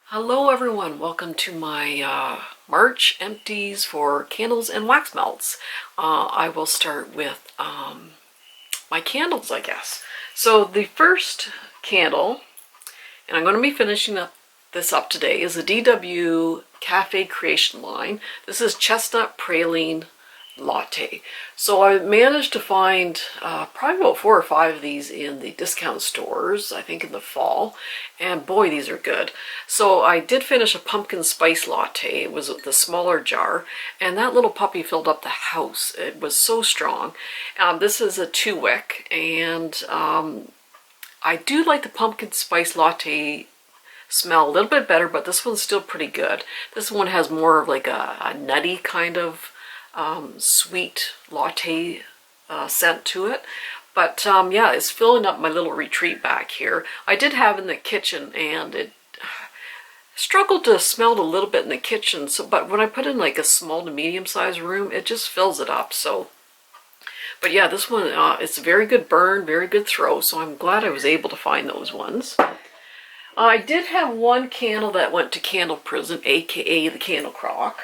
Hello everyone, welcome to my March empties for candles and wax melts. I will start with my candles, I guess. So the first candle, and I'm going to be finishing this up today, is the DW Cafe Creation line. This is Chestnut Praline Latte. So I managed to find probably about 4 or 5 of these in the discount stores, I think in the fall, and boy, these are good. So I did finish a pumpkin spice latte. It was the smaller jar, and that little puppy filled up the house. It was so strong. This is a 2-wick, and I do like the pumpkin spice latte smell a little bit better, but this one's still pretty good. This one has more of like a nutty kind of sweet latte scent to it. But yeah, it's filling up my little retreat back here. I did have in the kitchen, and it struggled to smell a little bit in the kitchen. So, but when I put in like a small to medium sized room, it just fills it up. So, but yeah, this one it's a very good burn, very good throw. So I'm glad I was able to find those ones. I did have one candle that went to candle prison, aka the candle crock.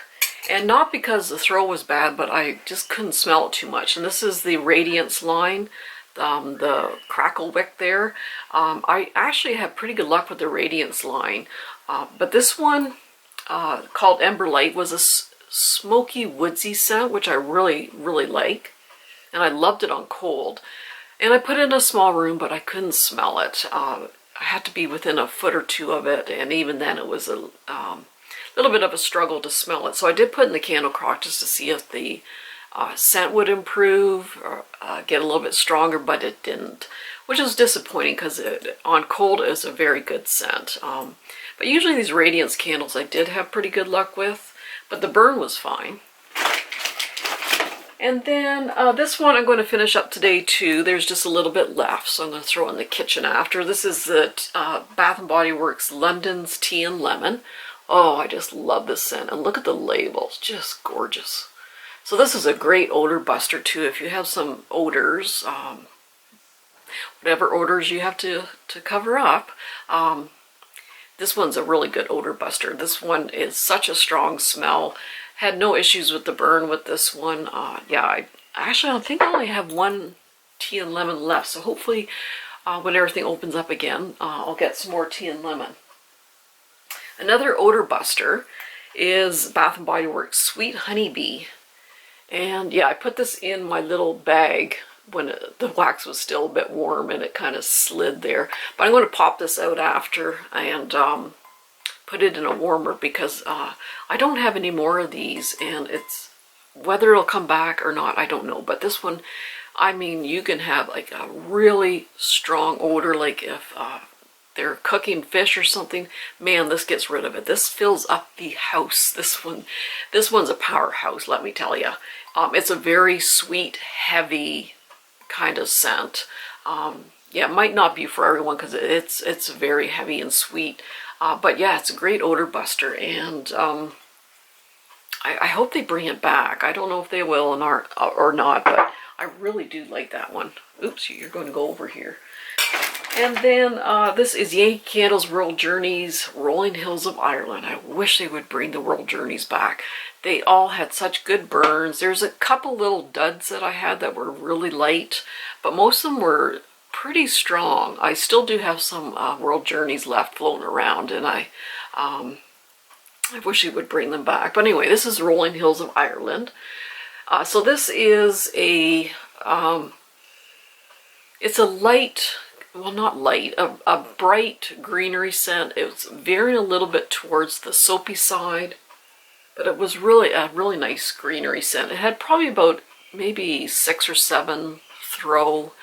And not because the throw was bad, but I just couldn't smell it too much. And this is the Radiance line, the crackle wick there. I actually had pretty good luck with the Radiance line. But this one, called Ember Light, was a smoky, woodsy scent, which I really, really like. And I loved it on cold. And I put it in a small room, but I couldn't smell it. I had to be within a foot or two of it, and even then it was a little bit of a struggle to smell it. So I did put in the candle crock just to see if the scent would improve or get a little bit stronger, but it didn't, which is disappointing because on cold it is a very good scent. But usually these Radiance candles I did have pretty good luck with, but the burn was fine. And then this one I'm going to finish up today too. There's just a little bit left, so I'm going to throw it in the kitchen after. This is the Bath & Body Works London's Tea and Lemon. Oh, I just love this scent. And look at the labels, just gorgeous. So this is a great odor buster too. If you have some odors, whatever odors you have to cover up, this one's a really good odor buster. This one is such a strong smell. Had no issues with the burn with this one. Yeah, I think I only have one tea and lemon left. So hopefully when everything opens up again, I'll get some more tea and lemon. Another odor buster is Bath & Body Works Sweet Honeybee. And yeah, I put this in my little bag when the wax was still a bit warm and it kind of slid there. But I'm going to pop this out after and put it in a warmer because I don't have any more of these, and it's whether it'll come back or not, I don't know. But this one, I mean, you can have like a really strong odor, like if they're cooking fish or something, man, this gets rid of it. This fills up the house. This one's a powerhouse, let me tell you. It's a very sweet, heavy kind of scent. Yeah, it might not be for everyone because it's very heavy and sweet. But yeah, it's a great odor buster, and I hope they bring it back. I don't know if they will or not, but I really do like that one. Oops, you're going to go over here. And then this is Yankee Candles World Journeys Rolling Hills of Ireland. I wish they would bring the World Journeys back. They all had such good burns. There's a couple little duds that I had that were really light, but most of them were pretty strong. I still do have some World Journeys left floating around, and I wish they would bring them back. But anyway, this is Rolling Hills of Ireland. So this is a it's a light, well, not light, a bright greenery scent. It's veering a little bit towards the soapy side, but it was really a really nice greenery scent. It had probably about maybe 6 or 7 throw,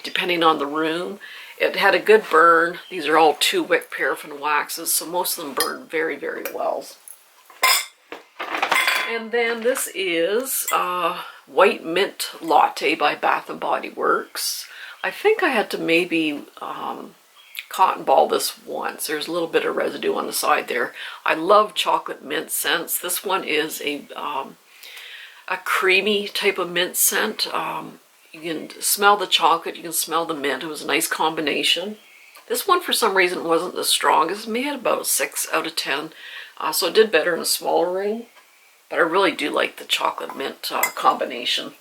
depending on the room. It had a good burn. These are all 2-wick paraffin waxes, so most of them burn very, very well. And then this is White Mint Latte by Bath & Body Works. I think I had to maybe cotton ball this once. There's a little bit of residue on the side there. I love chocolate mint scents. This one is a creamy type of mint scent. You can smell the chocolate, you can smell the mint. It was a nice combination. This one for some reason wasn't the strongest. It may have about a 6 out of 10. So it did better in a smaller ring. But I really do like the chocolate mint combination.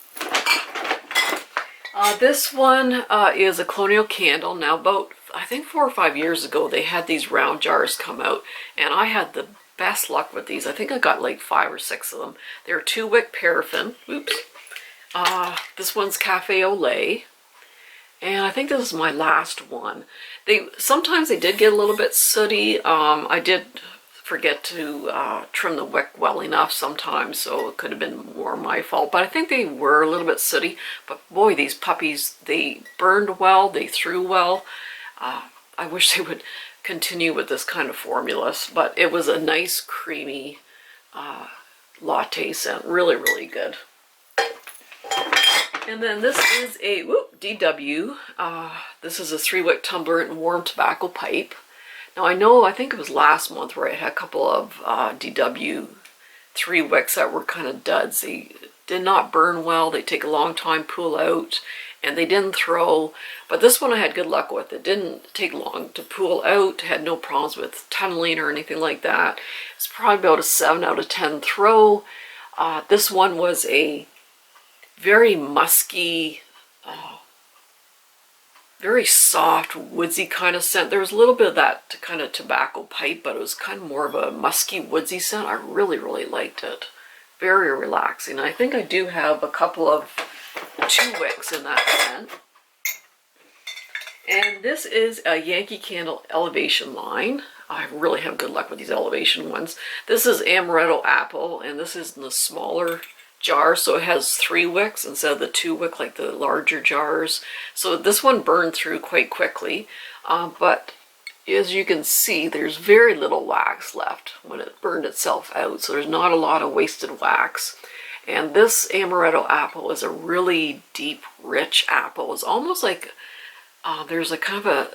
This one is a Colonial candle. Now about, I think 4 or 5 years ago, they had these round jars come out. And I had the best luck with these. I think I got like 5 or 6 of them. They're 2-wick paraffin. Oops. This one's Cafe au lait. And I think this is my last one. Sometimes they did get a little bit sooty. I did forget to trim the wick well enough sometimes, so it could have been more my fault. But I think they were a little bit sooty. But boy, these puppies, they burned well, they threw well. I wish they would continue with this kind of formula, but it was a nice creamy latte scent. Really, really good. And then this is a DW. This is a 3-wick tumbler and warm tobacco pipe. Now I think it was last month where I had a couple of DW 3 wicks that were kind of duds. They did not burn well. They take a long time to pull out, and they didn't throw. But this one I had good luck with. It didn't take long to pull out. Had no problems with tunneling or anything like that. It's probably about a 7 out of 10 throw. This one was a very musky, very soft, woodsy kind of scent. There was a little bit of that kind of tobacco pipe, but it was kind of more of a musky, woodsy scent. I really, really liked it. Very relaxing. I think I do have a couple of 2 wicks in that scent. And this is a Yankee Candle Elevation line. I really have good luck with these Elevation ones. This is Amaretto Apple, and this is in the smaller jar, so it has 3 wicks instead of the 2 wick like the larger jars. So this one burned through quite quickly, but as you can see, there's very little wax left when it burned itself out, so there's not a lot of wasted wax. And this Amaretto Apple is a really deep, rich apple. It's almost like there's a kind of a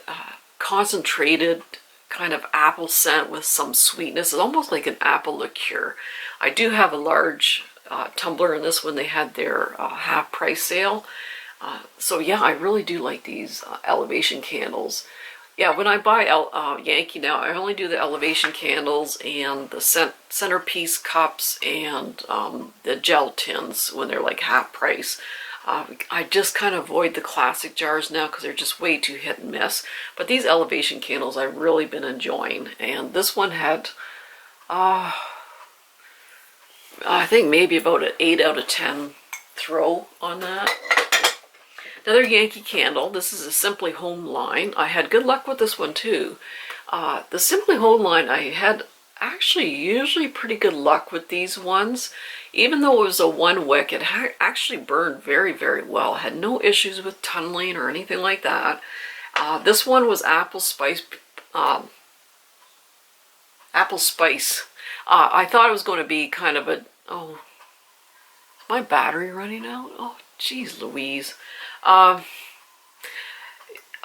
concentrated kind of apple scent with some sweetness. It's almost like an apple liqueur. I do have a large tumbler in this when they had their half price sale. So yeah, I really do like these Elevation candles. Yeah, when I buy Yankee now, I only do the Elevation candles and the centerpiece cups and the gel tins when they're like half price. I just kind of avoid the classic jars now because they're just way too hit and miss. But these Elevation candles I've really been enjoying. And this one had I think maybe about an 8 out of 10 throw on that. Another Yankee candle. This is a Simply Home line. I had good luck with this one too. The Simply Home line, I had actually usually pretty good luck with these ones. Even though it was a 1 wick, it actually burned very, very well. Had no issues with tunneling or anything like that. This one was apple spice. I thought it was going to be kind of a, is my battery running out? Oh, geez Louise. I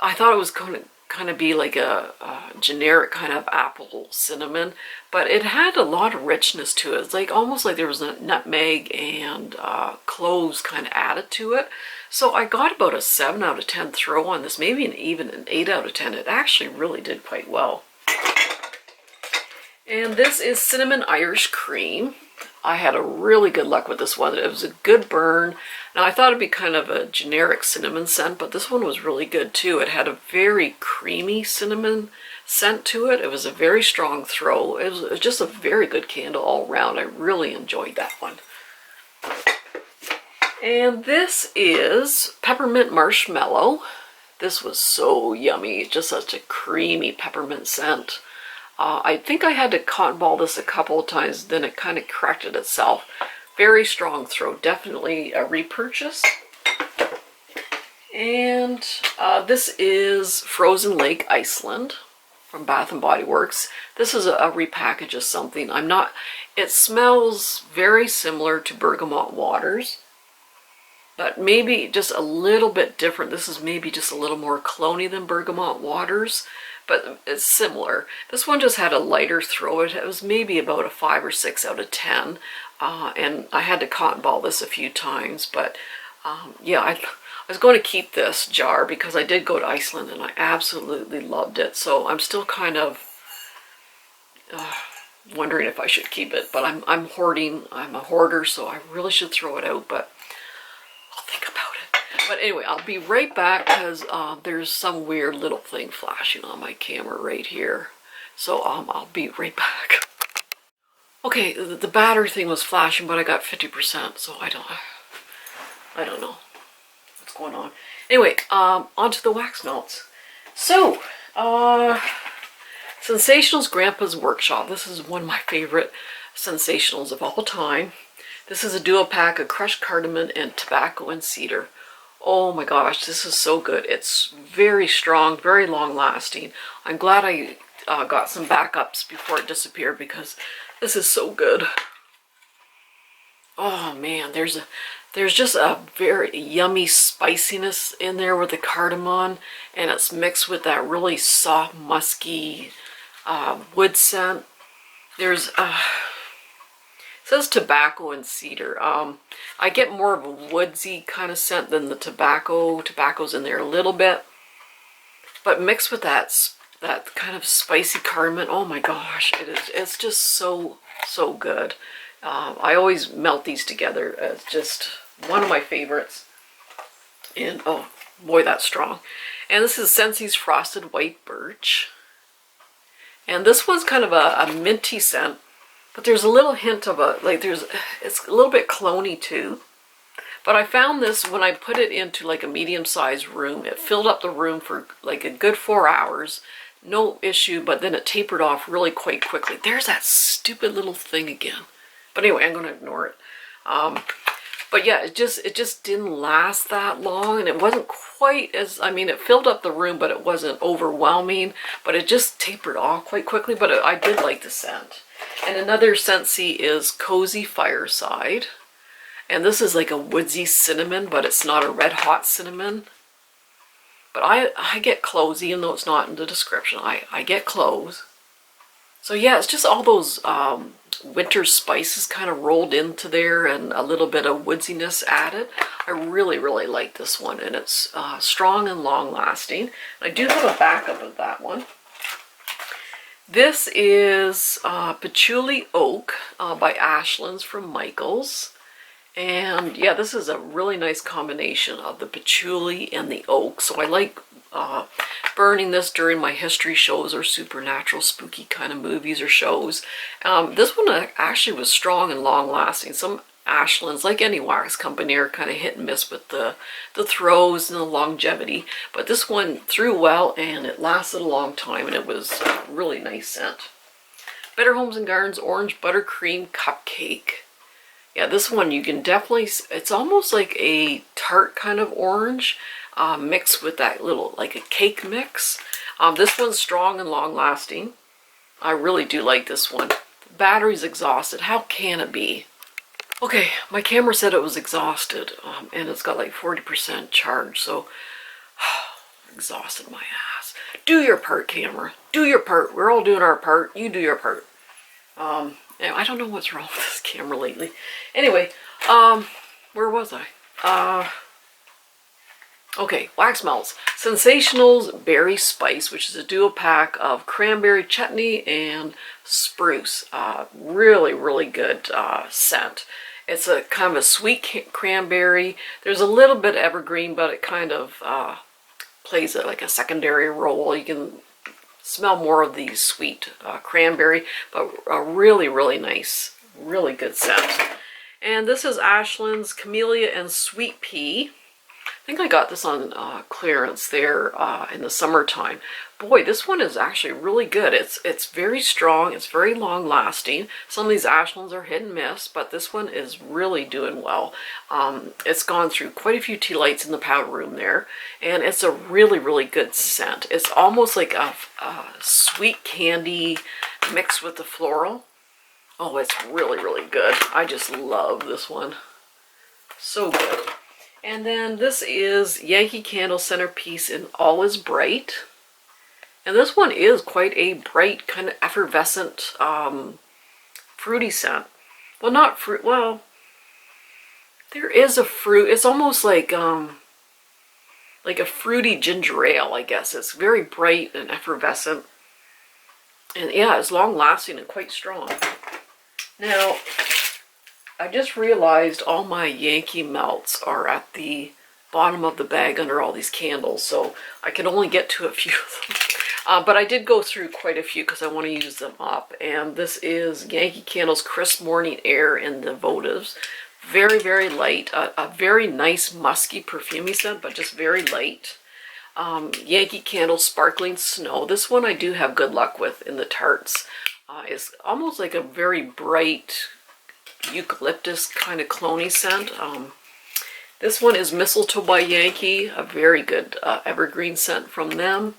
thought it was going to kind of be like a generic kind of apple cinnamon, but it had a lot of richness to it. It's like almost like there was a nutmeg and cloves kind of added to it. So I got about a 7 out of 10 throw on this, maybe even an 8 out of 10. It actually really did quite well. And this is Cinnamon Irish Cream. I had a really good luck with this one. It was a good burn. Now I thought it'd be kind of a generic cinnamon scent, but this one was really good too. It had a very creamy cinnamon scent to it. It was a very strong throw. It was just a very good candle all around. I really enjoyed that one. And this is Peppermint Marshmallow. This was so yummy. Just such a creamy peppermint scent. I think I had to cotton ball this a couple of times, then it kind of corrected itself. Very strong throw, definitely a repurchase. And this is Frozen Lake Iceland from Bath & Body Works. This is a repackage of something. It smells very similar to Bergamot Waters, but maybe just a little bit different. This is maybe just a little more clony than Bergamot Waters, but it's similar. This one just had a lighter throw. It was maybe about a 5 or 6 out of 10. And I had to cotton ball this a few times, but yeah, was going to keep this jar because I did go to Iceland and I absolutely loved it. So I'm still kind of wondering if I should keep it. But I'm hoarding. I'm a hoarder, so I really should throw it out. But I'll think about it. But anyway, I'll be right back because there's some weird little thing flashing on my camera right here. So I'll be right back. Okay, the battery thing was flashing, but I got 50%, so I don't know what's going on. Anyway, onto the wax melts. So, Scentsationals Grandpa's Workshop. This is one of my favorite Scentsationals of all time. This is a duo pack of crushed cardamom and tobacco and cedar. Oh my gosh, this is so good. It's very strong, very long lasting. I'm glad I got some backups before it disappeared because this is so good. Oh man, there's just a very yummy spiciness in there with the cardamom, and it's mixed with that really soft, musky wood scent. There's it says tobacco and cedar. I get more of a woodsy kind of scent than the tobacco. Tobacco's in there a little bit, but mixed with that kind of spicy cardamom. Oh my gosh, it's just so good. I always melt these together. It's just one of my favorites. And oh boy, that's strong. And this is Scentsy's Frosted White Birch. And this one's kind of a minty scent, but there's a little hint of it's a little bit cloney too. But I found this when I put it into like a medium-sized room. It filled up the room for like a good 4 hours. No issue, but then it tapered off really quite quickly. There's that stupid little thing again. But anyway, I'm going to ignore it. But yeah, it just didn't last that long, and it wasn't quite as, I mean, it filled up the room, but it wasn't overwhelming, but it just tapered off quite quickly, but I did like the scent. And another Scentsy is Cozy Fireside. And this is like a woodsy cinnamon, but it's not a red hot cinnamon. But I get cloves, even though it's not in the description. I get cloves. So yeah, it's just all those winter spices kind of rolled into there and a little bit of woodsiness added. I really, really like this one, and it's strong and long lasting. I do have a backup of that one. This is Patchouli Oak by Ashlands from Michaels. And yeah, this is a really nice combination of the patchouli and the oak. So I like burning this during my history shows or supernatural spooky kind of movies or shows. This one actually was strong and long lasting. Some Ashlands, like any wax company, are kind of hit and miss with the throws and the longevity. But this one threw well and it lasted a long time, and it was a really nice scent. Better Homes and Gardens Orange Buttercream Cupcake. Yeah, this one you can definitely, it's almost like a tart kind of orange mixed with that little, like a cake mix. This one's strong and long lasting. I really do like this one. The battery's exhausted. How can it be? Okay, my camera said it was exhausted, and it's got like 40% charge, so exhausted my ass. Do your part, camera. Do your part. We're all doing our part. You do your part. I don't know what's wrong with this camera lately. Anyway, where was I? Okay, wax melts. Scentsationals Berry Spice, which is a duo pack of cranberry chutney and spruce. Really, really good scent. It's a kind of a sweet cranberry. There's a little bit evergreen, but it kind of plays like a secondary role. You can smell more of the sweet cranberry, but a really, really nice, really good scent. And this is Ashland's Camellia and Sweet Pea. I think I got this on clearance there in the summertime. Boy, this one is actually really good. It's very strong. It's very long lasting. Some of these Ashlands are hit and miss, but this one is really doing well. It's gone through quite a few tea lights in the powder room there, and it's a really, really good scent. It's almost like a sweet candy mixed with the floral. Oh, it's really, really good. I just love this one. So good. And then this is Yankee Candle Centerpiece in All Is Bright. And this one is quite a bright, kind of effervescent, fruity scent. Well, not fruit, well, there is a fruit. It's almost like, like a fruity ginger ale, I guess. It's very bright and effervescent. And yeah, it's long lasting and quite strong. Now, I just realized all my Yankee melts are at the bottom of the bag under all these candles, so I can only get to a few of them. But I did go through quite a few because I want to use them up. And this is Yankee Candles Crisp Morning Air in the Votives. Very, very light. A very nice musky perfumey scent, but just very light. Yankee Candle Sparkling Snow. This one I do have good luck with in the tarts. It's almost like a very bright eucalyptus kind of clone-y scent. This one is Mistletoe by Yankee, a very good evergreen scent from them.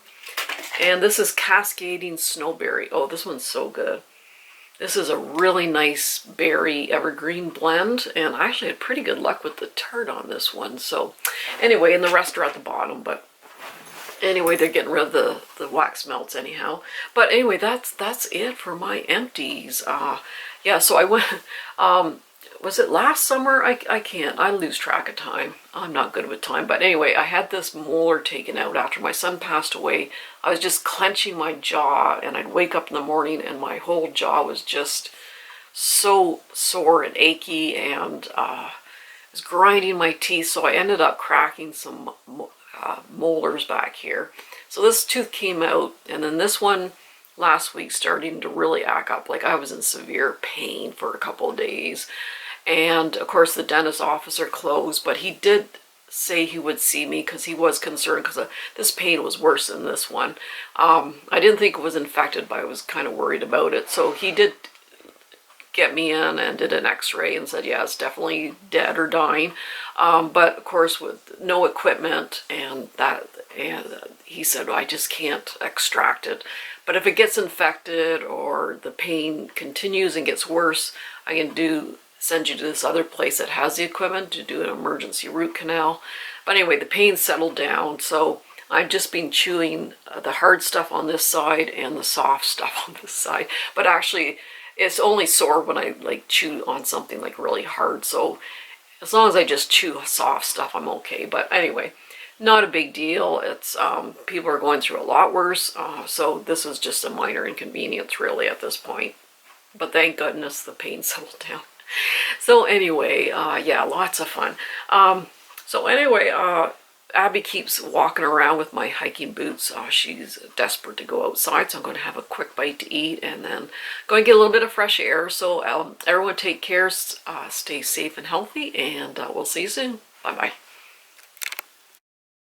And this is Cascading Snowberry. Oh, this one's so good. This is a really nice berry evergreen blend, and I actually had pretty good luck with the tart on this one. So anyway, and the rest are at the bottom, but anyway, they're getting rid of the wax melts anyhow. But anyway, that's it for my empties. Yeah, so I went, was it last summer? I can't, I lose track of time. I'm not good with time. But anyway, I had this molar taken out after my son passed away. I was just clenching my jaw, and I'd wake up in the morning and my whole jaw was just so sore and achy, and was grinding my teeth. So I ended up cracking some molars back here. So this tooth came out, and then this one last week starting to really act up. Like I was in severe pain for a couple of days. And of course the dentist office are closed, but he did say he would see me because he was concerned because this pain was worse than this one. I didn't think it was infected, but I was kind of worried about it. So he did get me in and did an x-ray and said, yeah, it's definitely dead or dying. But of course with no equipment and he said, well, I just can't extract it. But if it gets infected or the pain continues and gets worse, I can send you to this other place that has the equipment to do an emergency root canal. But anyway, the pain settled down, so I've just been chewing the hard stuff on this side and the soft stuff on this side. But actually, it's only sore when I like chew on something like really hard. So as long as I just chew soft stuff, I'm okay. But anyway, not a big deal. It's people are going through a lot worse. So this is just a minor inconvenience really at this point. But thank goodness the pain settled down. So anyway, yeah, lots of fun. So anyway, Abby keeps walking around with my hiking boots. She's desperate to go outside, so I'm going to have a quick bite to eat and then go and get a little bit of fresh air. So everyone take care, stay safe and healthy, and we'll see you soon. Bye-bye.